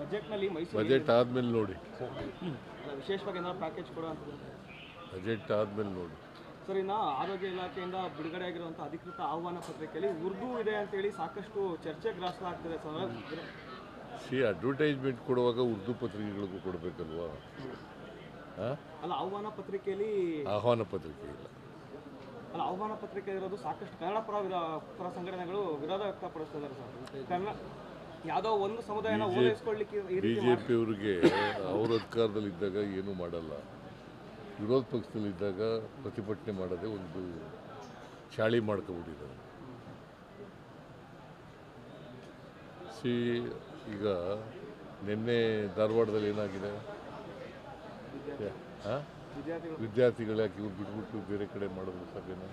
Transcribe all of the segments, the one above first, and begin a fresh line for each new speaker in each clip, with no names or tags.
ಬಜೆಟ್ನಲ್ಲಿ ಮೈಸೂರು
ಬಜೆಟ್ ಆದಮೇಲೆ ನೋಡಿ,
ವಿಶೇಷವಾಗಿ ಏನಾದ್ರು ಪ್ಯಾಕೇಜ್ ಕೊಡೋ ಅಂತ
ಬಜೆಟ್ ಆದಮೇಲೆ ನೋಡಿ.
ಸರ್, ಇನ್ನು ಆರೋಗ್ಯ ಇಲಾಖೆಯಿಂದ ಬಿಡುಗಡೆ ಆಗಿರುವಂಥ ಅಧಿಕೃತ ಆಹ್ವಾನ ಪತ್ರಿಕೆಯಲ್ಲಿ ಉರ್ದು ಇದೆ ಅಂತೇಳಿ ಸಾಕಷ್ಟು ಚರ್ಚೆ ಗ್ರಾಸವಾಗ್ತದೆ ಸರ್.
ಅಡ್ವರ್ಟೈಸ್ಮೆಂಟ್ ಕೊಡುವಾಗ ಉರ್ದು ಪತ್ರಿಕೆಗಳಿಗೂ ಕೊಡಬೇಕಲ್ವಾ?
ಅಲ್ಲ, ಆಹ್ವಾನ ಪತ್ರಿಕೆಯಲ್ಲಿ
ಆಹ್ವಾನ ಪತ್ರಿಕೆ ಇಲ್ಲ.
ಅಲ್ಲ, ಆಹ್ವಾನ ಪತ್ರಿಕೆ ಇರೋದು ಸಾಕಷ್ಟು ಕನ್ನಡ ಪರ ಸಂಘಟನೆಗಳು ವಿರೋಧ ವ್ಯಕ್ತಪಡಿಸ್ತಿದ್ದಾರೆ ಸರ್. ಕನ್ನಡ ಯಾವುದೋ ಒಂದು ಸಮುದಾಯನ ಓಲೈಸ್ಕೊಳ್ಳಿಕ್ಕೆ
ಬಿಜೆಪಿಯವರಿಗೆ ಅವ್ರ ಅಧಿಕಾರದಲ್ಲಿದ್ದಾಗ ಏನೂ ಮಾಡಲ್ಲ, ವಿರೋಧ ಪಕ್ಷದಲ್ಲಿದ್ದಾಗ ಪ್ರತಿಭಟನೆ ಮಾಡೋದೇ ಒಂದು ಚಾಳಿ ಮಾಡ್ಕೊಬಿಟ್ಟಿದ್ದಾರೆ. ಈಗ ನಿನ್ನೆ ಧಾರವಾಡದಲ್ಲಿ ಏನಾಗಿದೆ? ವಿದ್ಯಾರ್ಥಿಗಳು ಯಾಕೆ ಇವ್ರು ಬಿಟ್ಬಿಟ್ಟು ಬೇರೆ ಕಡೆ ಮಾಡಿದ್ರು ಸಭೆನ?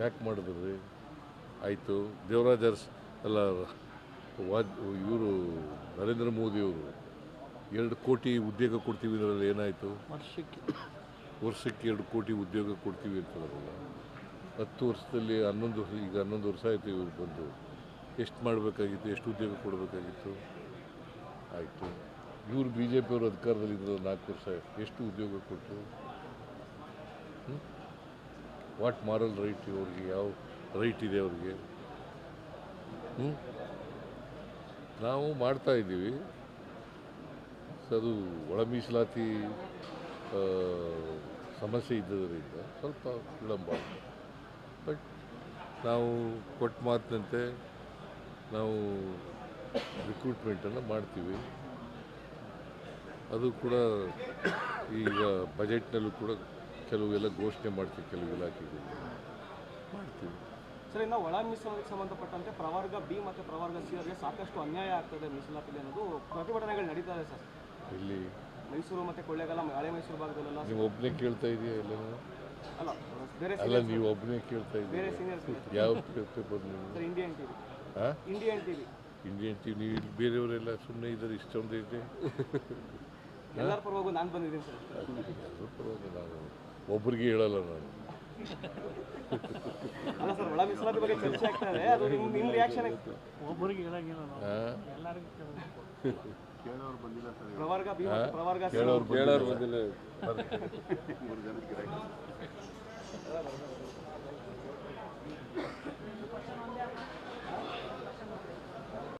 ಯಾಕೆ ಮಾಡಿದ್ರಿ? ಆಯಿತು, ದೇವರಾಜ್ ಅಲ್ಲ, ಇವರು ನರೇಂದ್ರ ಮೋದಿಯವರು 2 ಕೋಟಿ ಉದ್ಯೋಗ ಕೊಡ್ತೀವಿ ಅನ್ನೋದ್ರಲ್ಲಿ ಏನಾಯಿತು? ವರ್ಷಕ್ಕೆ 2 ಕೋಟಿ ಉದ್ಯೋಗ ಕೊಡ್ತೀವಿ ಅಂತಂದ್ರಲ್ಲ. 10 ವರ್ಷದಲ್ಲಿ 11 ವರ್ಷ, ಈಗ 11 ವರ್ಷ ಆಯಿತು ಇವ್ರು ಬಂದು. ಎಷ್ಟು ಮಾಡಬೇಕಾಗಿತ್ತು? ಎಷ್ಟು ಉದ್ಯೋಗ ಕೊಡಬೇಕಾಗಿತ್ತು? ಆಯಿತು, ಇವರು ಬಿ ಜೆ ಪಿಯವರು ಅಧಿಕಾರದಲ್ಲಿದ್ದರು 4 ವರ್ಷ, ಎಷ್ಟು ಉದ್ಯೋಗ ಕೊಟ್ಟರು? ವಾಟ್ ಮಾರಲ್ ರೈಟ್ ಅವ್ರಿಗೆ? ಯಾವ ರೈಟ್ ಇದೆ ಅವ್ರಿಗೆ? ನಾವು ಮಾಡ್ತಾ ಇದ್ದೀವಿ. ಅದು ಒಳ ಮೀಸಲಾತಿ ಸಮಸ್ಯೆ ಇದ್ದದರಿಂದ ಸ್ವಲ್ಪ ವಿಳಂಬ ಆಗಿದೆ. ಬಟ್ ನಾವು ಕೊಟ್ಟ ಮಾತಿನಂತೆ ನಾವು ರಿಕ್ರೂಟ್ಮೆಂಟನ್ನು ಮಾಡ್ತೀವಿ. ಅದು ಕೂಡ ಈಗ ಬಜೆಟ್ನಲ್ಲೂ ಕೂಡ ಕೆಲವೆಲ್ಲ ಘೋಷಣೆ ಮಾಡ್ತೀವಿ, ಕೆಲವು ಇಲಾಖೆಗಳು ಮಾಡ್ತೀವಿ.
ಸರ್, ಇನ್ನು ಒಳ ಮೀಸಲಾತಿಗೆ ಸಂಬಂಧಪಟ್ಟಂತೆ ಪ್ರವರ್ಗ ಬಿ ಮತ್ತು ಪ್ರವರ್ಗ ಸಿ ಅವರಿಗೆ ಸಾಕಷ್ಟು ಅನ್ಯಾಯ ಆಗ್ತದೆ ಮೀಸಲಾತಿ ಅನ್ನೋದು ಪ್ರತಿಭಟನೆಗಳು ನಡೀತದೆ ಸರ್.
ಇಲ್ಲಿ
ಮೈಸೂರು ಮತ್ತು ಕೊಳ್ಳೇಗಾಲ, ಹಳೆ ಮೈಸೂರು ಭಾಗದಲ್ಲೆಲ್ಲ.
ನೀವು ಒಬ್ಬನೇ ಕೇಳ್ತಾ ಇದೆಯಾ? ಎಲ್ಲ
ಅಲ್ಲ, ಬೇರೆ
ಅಲ್ಲ, ನೀವು ಒಬ್ಬನೇ ಕೇಳ್ತಾ ಇದ್ದೀವಿ.
ಬೇರೆ ಸೀನಿಯರ್ಸ್
ಯಾವ ಪೇಪರ್ ನೀವು?
Sir, Indian TV.
Indian TV. ನೀವು ಇಲ್ಲಿ ಬೇರೆಯವರೆಲ್ಲ ಸುಮ್ಮನೆ ಇದ್ದಾರೆ, ಇಷ್ಟೊಂದು ಇದೆ.
ಎಲ್ಲರ ಪರವಾಗೂ ನಾನು ಬಂದಿದ್ದೀನಿ ಸರ್.
ಎಲ್ಲರ ಪರವಾಗಿ ನಾನು ಒಬ್ಬರಿಗೆ ಹೇಳಲ್ಲ ನಾನು.
ಅಲ್ಲ ಸರ್, ಒಳ ಮೀಸಲಾತಿ ಬಗ್ಗೆ ಚರ್ಚೆ ಆಗ್ತಾ ಇದೆ, ಅದು ನಿಮ್ಮ ರಿಯಾಕ್ಷನ್? ಒಬ್ಬರಿಗೆ ಹೇಳಂಗಿಲ್ಲ, ಪ್ರವರ್ಗ ಬಿ ಮತ್ತು ಪ್ರವರ್ಗ ಸಿ
ಕೇಳೋರು ಬಂದಿಲ್ಲ.